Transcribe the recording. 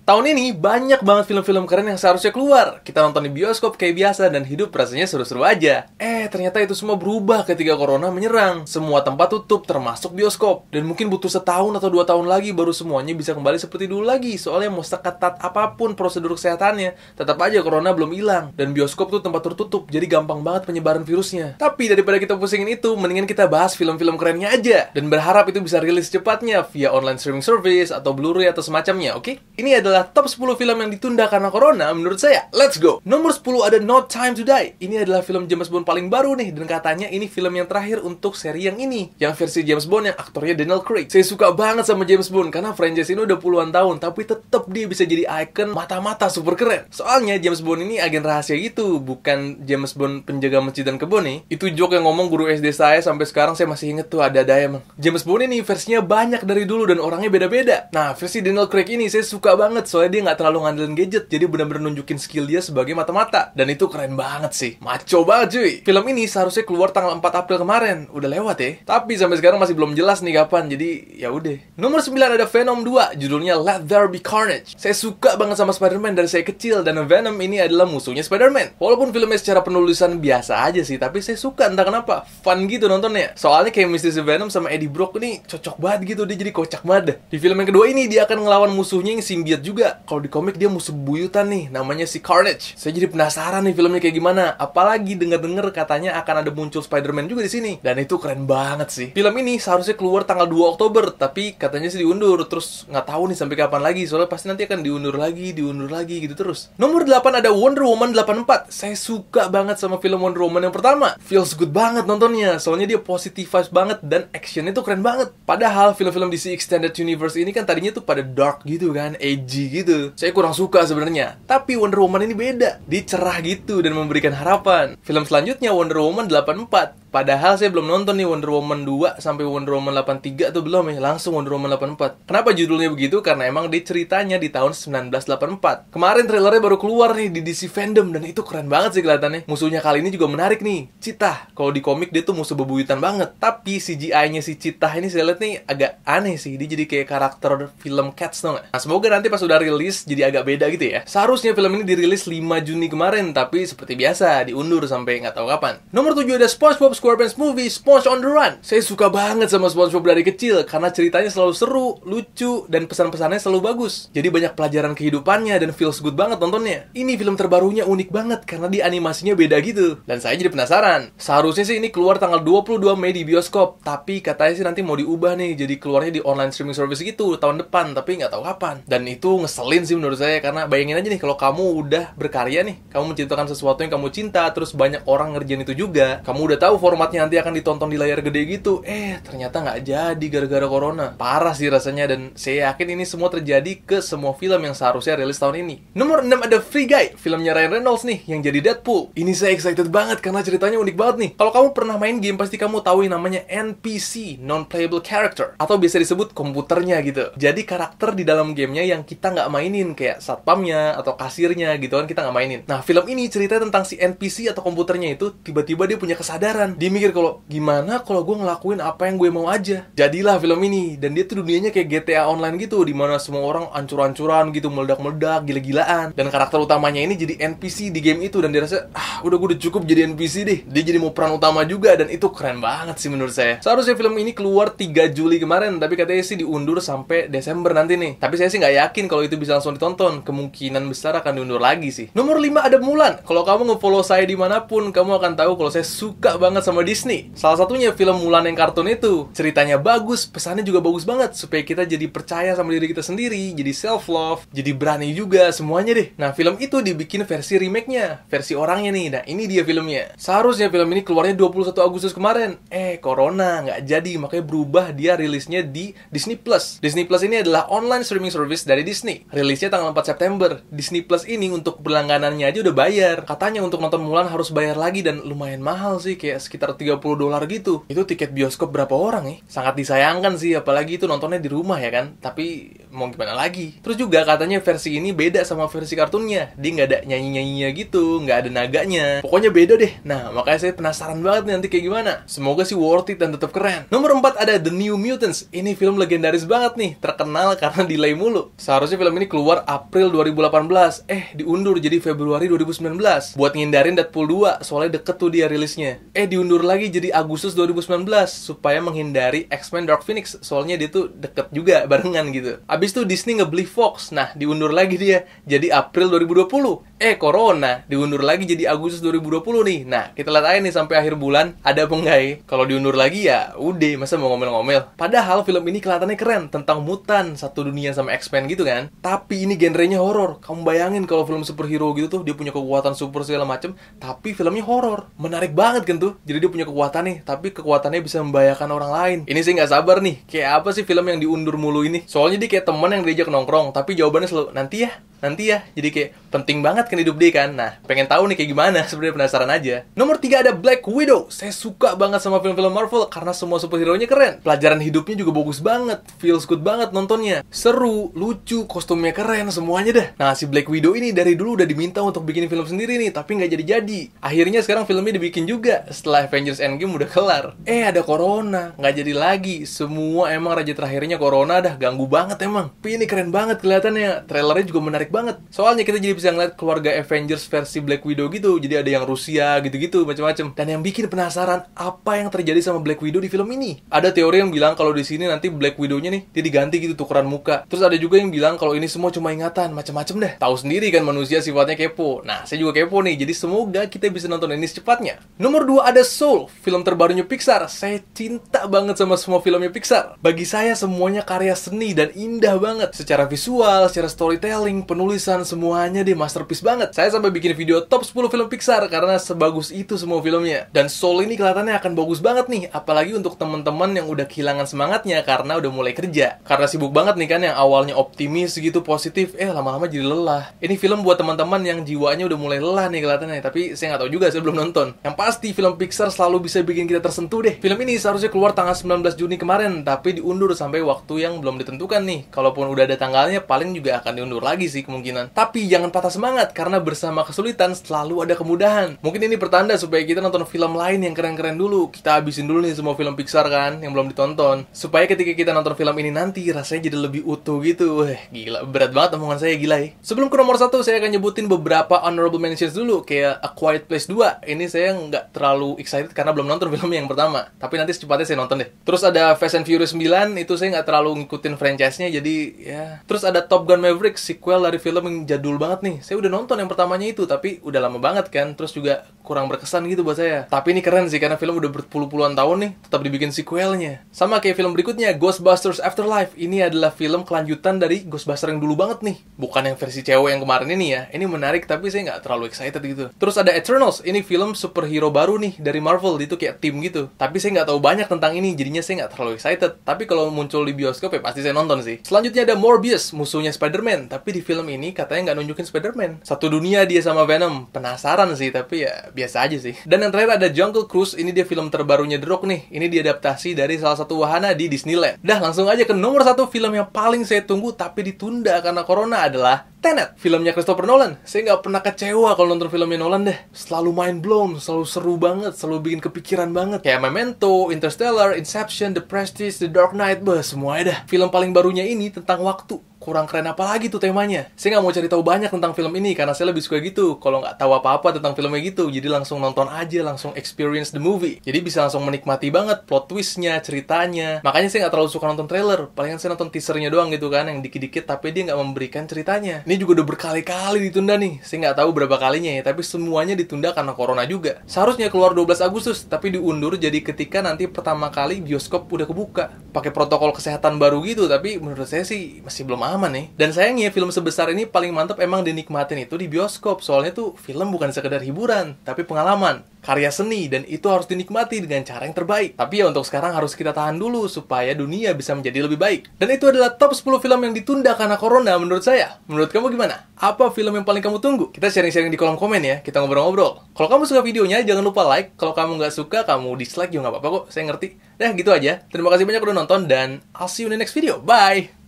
Tahun ini banyak banget film-film keren yang seharusnya keluar. Kita nonton di bioskop kayak biasa dan hidup rasanya seru-seru aja. Ternyata itu semua berubah ketika corona menyerang. Semua tempat tutup, termasuk bioskop. Dan mungkin butuh setahun atau 2 tahun lagi baru semuanya bisa kembali seperti dulu lagi. Soalnya mau seketat apapun prosedur kesehatannya, tetap aja corona belum hilang. Dan bioskop tuh tempat tertutup, jadi gampang banget penyebaran virusnya. Tapi daripada kita pusingin itu, mendingan kita bahas film-film kerennya aja. Dan berharap itu bisa rilis cepatnya via online streaming service atau Blu-ray atau semacamnya, oke? Ini adalah top 10 film yang ditunda karena corona menurut saya. Let's go! Nomor 10 ada No Time to Die. Ini adalah film James Bond paling baru nih, dan katanya ini film yang terakhir untuk seri yang ini. Yang versi James Bond yang aktornya Daniel Craig. Saya suka banget sama James Bond karena franchise ini udah puluhan tahun, tapi tetap dia bisa jadi icon mata-mata super keren. Soalnya James Bond ini agen rahasia gitu, bukan James Bond penjaga masjid dan kebun nih. Itu joke yang ngomong guru SD saya, sampai sekarang saya masih inget tuh, ada emang. James Bond ini versinya banyak dari dulu dan orangnya beda-beda. Nah, versi Daniel Craig ini saya suka banget soalnya dia nggak terlalu ngandelin gadget, jadi benar-benar nunjukin skill dia sebagai mata-mata. Dan itu keren banget sih, maco banget cuy. Film ini seharusnya keluar tanggal 4 April kemarin, udah lewat ya. Tapi sampai sekarang masih belum jelas nih kapan, jadi ya udah. Nomor 9 ada Venom 2, judulnya Let There Be Carnage. Saya suka banget sama Spider-Man dari saya kecil, dan Venom ini adalah musuhnya Spider-Man. Walaupun filmnya secara penulisan biasa aja sih, tapi saya suka entah kenapa, fun gitu nontonnya. Soalnya kayak Mr. Venom sama Eddie Brock ini cocok banget gitu, dia jadi kocak banget. Di film yang kedua ini dia akan ngelawan musuhnya yang simbiot juga. Kalau di komik dia musuh buyutan nih, namanya si Carnage. Saya jadi penasaran nih filmnya kayak gimana. Apalagi denger-denger katanya akan ada muncul Spider-Man juga di sini. Dan itu keren banget sih. Film ini seharusnya keluar tanggal 2 Oktober, tapi katanya sih diundur. Terus nggak tahu nih sampai kapan lagi, soalnya pasti nanti akan diundur lagi gitu terus. Nomor 8 ada Wonder Woman 84. Saya suka banget sama film Wonder Woman yang pertama. Feels good banget nontonnya, soalnya dia positive vibes banget dan actionnya tuh keren banget. Padahal film-film DC Extended Universe ini kan tadinya tuh pada dark gitu kan, edgy gitu. Saya kurang suka sebenarnya. Tapi Wonder Woman ini beda. Dia cerah gitu dan memberikan harapan. Film selanjutnya Wonder Woman 84. Padahal saya belum nonton nih Wonder Woman 2 sampai Wonder Woman 83 tuh belum ya. Langsung Wonder Woman 84. Kenapa judulnya begitu? Karena emang dia ceritanya di tahun 1984. Kemarin trailernya baru keluar nih di DC Fandom dan itu keren banget sih kelihatannya. Musuhnya kali ini juga menarik nih, Cheetah. Kalau di komik dia tuh musuh bebuyutan banget. Tapi CGI-nya si Cheetah ini saya lihat nih agak aneh sih. Dia jadi kayak karakter film Cats tau gak? Nah, semoga nanti pas udah rilis jadi agak beda gitu ya. Seharusnya film ini dirilis 5 Juni kemarin, tapi seperti biasa diundur sampai nggak tahu kapan. Nomor 7 ada SpongeBob SquarePants Movie Sponge on the Run. Saya suka banget sama SpongeBob dari kecil karena ceritanya selalu seru, lucu, dan pesan-pesannya selalu bagus. Jadi banyak pelajaran kehidupannya dan feels good banget nontonnya. Ini film terbarunya unik banget karena di animasinya beda gitu. Dan saya jadi penasaran. Seharusnya sih ini keluar tanggal 22 Mei di bioskop, tapi katanya sih nanti mau diubah nih jadi keluarnya di online streaming service gitu tahun depan, tapi nggak tahu kapan. Dan itu ngeselin sih menurut saya karena bayangin aja nih kalau kamu udah berkarya nih, kamu menciptakan sesuatu yang kamu cinta, terus banyak orang ngerjain itu juga. Kamu udah tahu formatnya nanti akan ditonton di layar gede gitu, ternyata nggak jadi gara-gara corona. Parah sih rasanya, dan saya yakin ini semua terjadi ke semua film yang seharusnya rilis tahun ini. Nomor 6 ada Free Guy, filmnya Ryan Reynolds nih yang jadi Deadpool. Ini saya excited banget karena ceritanya unik banget nih. Kalau kamu pernah main game pasti kamu tahu yang namanya NPC, non-playable character, atau biasa disebut komputernya gitu. Jadi karakter di dalam gamenya yang kita nggak mainin, kayak satpamnya atau kasirnya gitu kan, kita nggak mainin. Nah, film ini ceritanya tentang si NPC atau komputernya itu tiba-tiba dia punya kesadaran. Dia mikir kalau gimana kalau gue ngelakuin apa yang gue mau aja. Jadilah film ini, dan dia tuh dunianya kayak GTA Online gitu, dimana semua orang ancur-ancuran gitu, meledak-meledak, gila-gilaan. Dan karakter utamanya ini jadi NPC di game itu, dan dia rasa udah gue udah cukup jadi NPC deh. Dia jadi mau peran utama juga, dan itu keren banget sih menurut saya. Seharusnya film ini keluar 3 Juli kemarin, tapi katanya sih diundur sampai Desember nanti nih. Tapi saya sih nggak yakin kalau itu bisa langsung ditonton. Kemungkinan besar akan diundur lagi sih. Nomor 5 ada Mulan. Kalau kamu nge-follow saya dimanapun, kamu akan tahu kalau saya suka banget sama Disney. Salah satunya film Mulan yang kartun itu. Ceritanya bagus, pesannya juga bagus banget, supaya kita jadi percaya sama diri kita sendiri, jadi self-love, jadi berani juga, semuanya deh. Nah, film itu dibikin versi remake-nya, versi orangnya nih. Nah, ini dia filmnya. Seharusnya film ini keluarnya 21 Agustus kemarin. Corona, nggak jadi, makanya berubah dia rilisnya di Disney Plus. Disney Plus ini adalah online streaming service dari Disney. Rilisnya tanggal 4 September. Disney Plus ini untuk berlangganannya aja udah bayar. Katanya untuk nonton Mulan harus bayar lagi dan lumayan mahal sih, kayak sekitar sekitar $30 gitu. Itu tiket bioskop berapa orang ya? Sangat disayangkan sih, apalagi itu nontonnya di rumah ya kan. Tapi mau gimana lagi. Terus juga katanya versi ini beda sama versi kartunnya. Dia nggak ada nyanyi-nyanyinya gitu, nggak ada naganya. Pokoknya beda deh. Nah, makanya saya penasaran banget nih nanti kayak gimana. Semoga sih worth it dan tetap keren. Nomor 4 ada The New Mutants. Ini film legendaris banget nih, terkenal karena delay mulu. Seharusnya film ini keluar April 2018, diundur jadi Februari 2019 buat ngindarin Deadpool 2, soalnya deket tuh dia rilisnya. Diundur lagi jadi Agustus 2019 supaya menghindari X-Men Dark Phoenix, soalnya dia tuh deket juga barengan gitu. Abis itu Disney ngebeli Fox, nah diundur lagi dia jadi April 2020. Corona diundur lagi jadi Agustus 2020 nih. Nah, kita lihat aja nih sampai akhir bulan ada apa enggak ya. Kalau diundur lagi ya udah, masa mau ngomel-ngomel. Padahal film ini kelihatannya keren, tentang mutan satu dunia sama X-Men gitu kan. Tapi ini genrenya horor. Kamu bayangin kalau film superhero gitu tuh, dia punya kekuatan super segala macem, tapi filmnya horor. Menarik banget kan tuh. Jadi dia punya kekuatan nih, tapi kekuatannya bisa membahayakan orang lain. Ini sih nggak sabar nih. Kayak apa sih film yang diundur mulu ini? Soalnya dia kayak teman yang diajak nongkrong, tapi jawabannya selalu nanti ya. Jadi kayak penting banget kan hidup dia kan. Nah, pengen tahu nih kayak gimana, sebenarnya penasaran aja. Nomor 3 ada Black Widow. Saya suka banget sama film-film Marvel karena semua superhero-nya keren. Pelajaran hidupnya juga bagus banget, feels good banget nontonnya. Seru, lucu, kostumnya keren, semuanya dah. Nah, si Black Widow ini dari dulu udah diminta untuk bikin film sendiri nih, tapi nggak jadi-jadi. Akhirnya sekarang filmnya dibikin juga setelah Avengers Endgame udah kelar. Ada Corona, nggak jadi lagi. Semua emang raja terakhirnya Corona dah, ganggu banget emang. Tapi ini keren banget kelihatannya. Trailernya juga menarik banget. Soalnya kita jadi bisa ngeliat keluarga Avengers versi Black Widow gitu. Jadi ada yang Rusia gitu-gitu macam-macam. Dan yang bikin penasaran apa yang terjadi sama Black Widow di film ini. Ada teori yang bilang kalau di sini nanti Black Widow-nya nih dia diganti gitu, tukeran muka. Terus ada juga yang bilang kalau ini semua cuma ingatan, macam-macam dah. Tahu sendiri kan manusia sifatnya kepo. Nah, saya juga kepo nih. Jadi semoga kita bisa nonton ini secepatnya. Nomor 2 ada Soul, film terbarunya Pixar. Saya cinta banget sama semua filmnya Pixar. Bagi saya semuanya karya seni dan indah banget. Secara visual, secara storytelling, penulisan, semuanya deh masterpiece banget. Saya sampai bikin video top 10 film Pixar karena sebagus itu semua filmnya. Dan Soul ini kelihatannya akan bagus banget nih, apalagi untuk teman-teman yang udah kehilangan semangatnya karena udah mulai kerja. Karena sibuk banget nih kan, yang awalnya optimis gitu, positif, lama-lama jadi lelah. Ini film buat teman-teman yang jiwanya udah mulai lelah nih kelihatannya, tapi saya nggak tahu juga, saya belum nonton. Yang pasti film Pixar selalu bisa bikin kita tersentuh deh. Film ini seharusnya keluar tanggal 19 Juni kemarin, tapi diundur sampai waktu yang belum ditentukan nih. Kalaupun udah ada tanggalnya, paling juga akan diundur lagi sih kemungkinan. Tapi jangan patah semangat, karena bersama kesulitan selalu ada kemudahan. Mungkin ini pertanda supaya kita nonton film lain yang keren-keren dulu. Kita habisin dulu nih semua film Pixar kan, yang belum ditonton. Supaya ketika kita nonton film ini nanti, rasanya jadi lebih utuh gitu. Gila, berat banget omongan saya, gila ya. Sebelum ke nomor 1, saya akan nyebutin beberapa honorable mentions dulu. Kayak A Quiet Place 2. Ini saya nggak terlalu excited karena belum nonton filmnya yang pertama. Tapi nanti secepatnya saya nonton deh. Terus ada Fast and Furious 9, itu saya nggak terlalu ngikutin franchise-nya, jadi ya. Terus ada Top Gun Maverick, sequel dari film yang jadul banget nih. Saya udah nonton yang pertamanya itu, tapi udah lama banget kan. Terus juga kurang berkesan gitu buat saya. Tapi ini keren sih, karena film udah berpuluh-puluhan tahun nih, tetap dibikin sequelnya. Sama kayak film berikutnya, Ghostbusters Afterlife. Ini adalah film kelanjutan dari Ghostbusters yang dulu banget nih. Bukan yang versi cewek yang kemarin ini ya. Ini menarik, tapi saya nggak terlalu excited gitu. Terus ada Eternals. Ini film superhero baru nih dari Marvel. Itu kayak tim gitu. Tapi saya nggak tahu banyak tentang ini, jadinya saya nggak terlalu excited. Tapi kalau muncul di bioskop ya pasti saya nonton sih. Selanjutnya ada Morbius, musuhnya Spider-Man. Tapi di film ini katanya nggak nunjukin Spider-Man. Satu dunia dia sama Venom. Penasaran sih, tapi ya biasa aja sih. Dan yang terakhir ada Jungle Cruise. Ini dia film terbarunya The Rock nih. Ini diadaptasi dari salah satu wahana di Disneyland. Dah, langsung aja ke nomor 1 film yang paling saya tunggu tapi ditunda karena Corona adalah Tenet, filmnya Christopher Nolan. Saya nggak pernah kecewa kalau nonton filmnya Nolan deh. Selalu mind blown, selalu seru banget, selalu bikin kepikiran banget. Kayak Memento, Interstellar, Inception, The Prestige, The Dark Knight, semuanya dah. Film paling barunya ini tentang waktu. Kurang keren apa lagi tuh temanya? Saya nggak mau cari tahu banyak tentang film ini karena saya lebih suka gitu. Kalau nggak tahu apa-apa tentang filmnya gitu, jadi langsung nonton aja, langsung experience the movie. Jadi bisa langsung menikmati banget plot twistnya, ceritanya. Makanya saya nggak terlalu suka nonton trailer. Palingan saya nonton teasernya doang gitu kan, yang dikit-dikit, tapi dia nggak memberikan ceritanya. Ini juga udah berkali-kali ditunda nih. Saya nggak tahu berapa kalinya ya, tapi semuanya ditunda karena Corona juga. Seharusnya keluar 12 Agustus, tapi diundur jadi ketika nanti pertama kali bioskop udah kebuka. Pakai protokol kesehatan baru gitu, tapi menurut saya sih masih belum pengalaman nih. Dan sayangnya film sebesar ini paling mantap emang dinikmatin itu di bioskop. Soalnya tuh film bukan sekedar hiburan, tapi pengalaman, karya seni, dan itu harus dinikmati dengan cara yang terbaik. Tapi ya untuk sekarang harus kita tahan dulu supaya dunia bisa menjadi lebih baik. Dan itu adalah top 10 film yang ditunda karena corona menurut saya. Menurut kamu gimana? Apa film yang paling kamu tunggu? Kita sharing-sharing di kolom komen ya, kita ngobrol-ngobrol. Kalau kamu suka videonya, jangan lupa like. Kalau kamu nggak suka, kamu dislike juga nggak apa-apa kok, saya ngerti. Nah gitu aja, terima kasih banyak udah nonton dan I'll see you in the next video, bye!